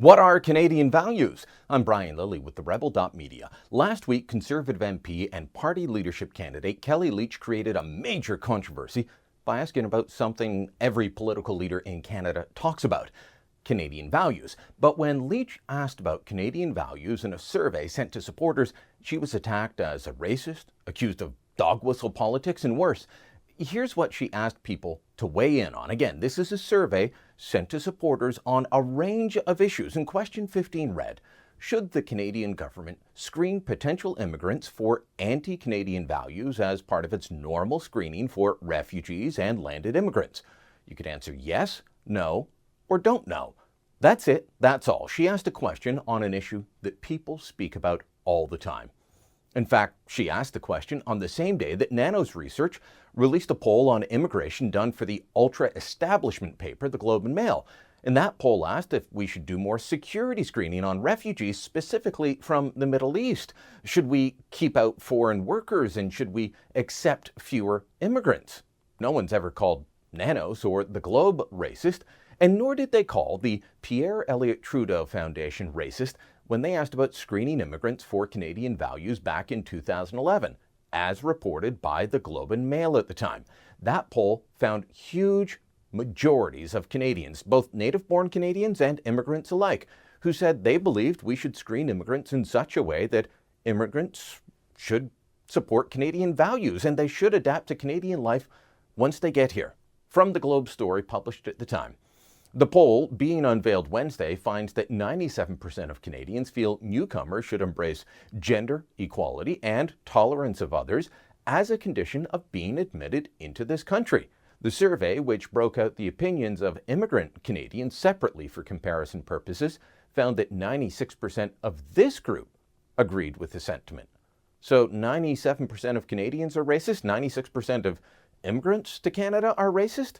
What are Canadian values? I'm Brian Lilly with the Rebel.media. Last week, Conservative MP and party leadership candidate Kellie Leitch created a major controversy by asking about something every political leader in Canada talks about: Canadian values. But when Leitch asked about Canadian values in a survey sent to supporters, she was attacked as a racist, accused of dog whistle politics, and worse. Here's what she asked people to weigh in on. Again, this is a survey sent to supporters on a range of issues. And question 15 read, should the Canadian government screen potential immigrants for anti-Canadian values as part of its normal screening for refugees and landed immigrants? You could answer yes, no, or don't know. That's it. That's all. She asked a question on an issue that people speak about all the time. In fact, she asked the question on the same day that Nanos Research released a poll on immigration done for the ultra-establishment paper, the Globe and Mail. And that poll asked if we should do more security screening on refugees, specifically from the Middle East. Should we keep out foreign workers, and should we accept fewer immigrants? No one's ever called Nanos or the Globe racist, and nor did they call the Pierre Elliott Trudeau Foundation racist when they asked about screening immigrants for Canadian values back in 2011, as reported by the Globe and Mail at the time. That poll found huge majorities of Canadians, both native-born Canadians and immigrants alike, who said they believed we should screen immigrants in such a way that immigrants should support Canadian values and they should adapt to Canadian life once they get here. From the Globe story published at the time. The poll, being unveiled Wednesday, finds that 97% of Canadians feel newcomers should embrace gender equality and tolerance of others as a condition of being admitted into this country. The survey, which broke out the opinions of immigrant Canadians separately for comparison purposes, found that 96% of this group agreed with the sentiment. So 97% of Canadians are racist, 96% of immigrants to Canada are racist?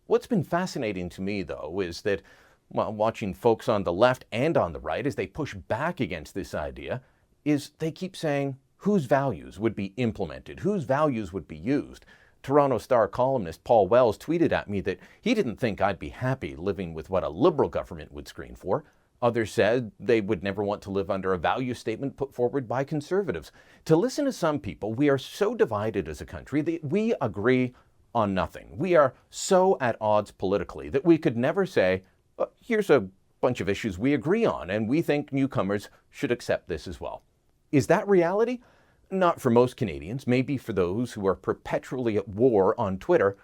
What's been fascinating to me, though, is that watching folks on the left and on the right as they push back against this idea, is they keep saying whose values would be implemented, whose values would be used. Toronto Star columnist Paul Wells tweeted at me that he didn't think I'd be happy living with what a Liberal government would screen for. Others said they would never want to live under a value statement put forward by Conservatives. To listen to some people, we are so divided as a country that we agree on nothing. We are so at odds politically that we could never say, here's a bunch of issues we agree on, and we think newcomers should accept this as well. Is that reality? Not for most Canadians, maybe for those who are perpetually at war on Twitter,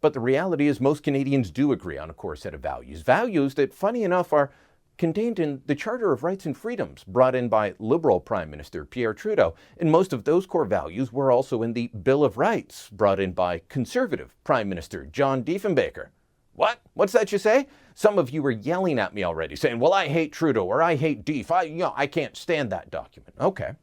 but the reality is most Canadians do agree on a core set of values. Values that, funny enough, are contained in the Charter of Rights and Freedoms brought in by Liberal Prime Minister Pierre Trudeau. And most of those core values were also in the Bill of Rights brought in by Conservative Prime Minister John Diefenbaker. What? What's that you say? Some of you were yelling at me already saying, well, I hate Trudeau or I hate Dief. I can't stand that document. Okay.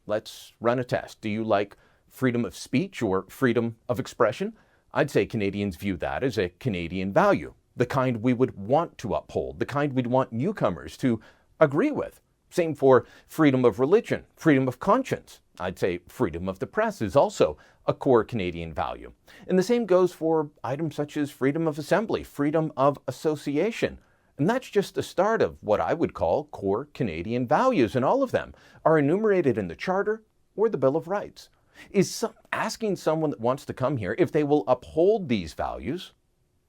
Let's run a test. Do you like freedom of speech or freedom of expression? I'd say Canadians view that as a Canadian value, the kind we would want to uphold, the kind we'd want newcomers to agree with. Same for freedom of religion, freedom of conscience. I'd say freedom of the press is also a core Canadian value. And the same goes for items such as freedom of assembly, freedom of association. And that's just the start of what I would call core Canadian values, and all of them are enumerated in the Charter or the Bill of Rights. Is asking someone that wants to come here if they will uphold these values,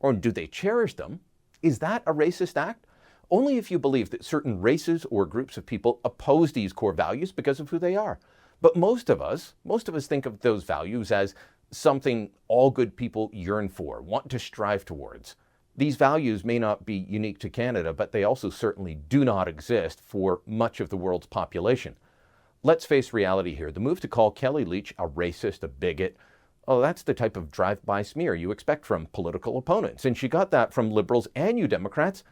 or do they cherish them, is that a racist act? Only if you believe that certain races or groups of people oppose these core values because of who they are. But most of us think of those values as something all good people yearn for, want to strive towards. These values may not be unique to Canada, but they also certainly do not exist for much of the world's population. Let's face reality here. The move to call Kellie Leitch a racist, a bigot, that's the type of drive-by smear you expect from political opponents. And she got that from Liberals and New Democrats,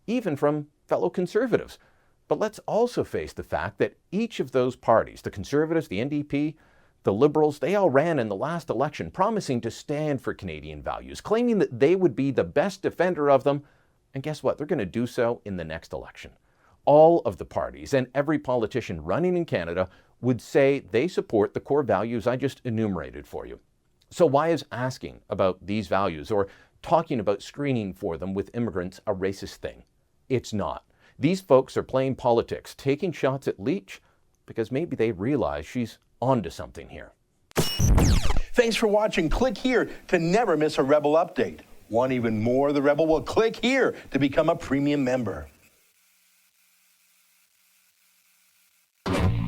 even from fellow Conservatives. But let's also face the fact that each of those parties, the Conservatives, the NDP, the Liberals, they all ran in the last election promising to stand for Canadian values, claiming that they would be the best defender of them. And guess what? They're going to do so in the next election. All of the parties and every politician running in Canada would say they support the core values I just enumerated for you. So why is asking about these values or talking about screening for them with immigrants a racist thing? It's not. These folks are playing politics, taking shots at Leach because maybe they realize she's onto something here. Thanks for watching. Click here to never miss a Rebel update. Want even more of the Rebel? Well, click here to become a premium member.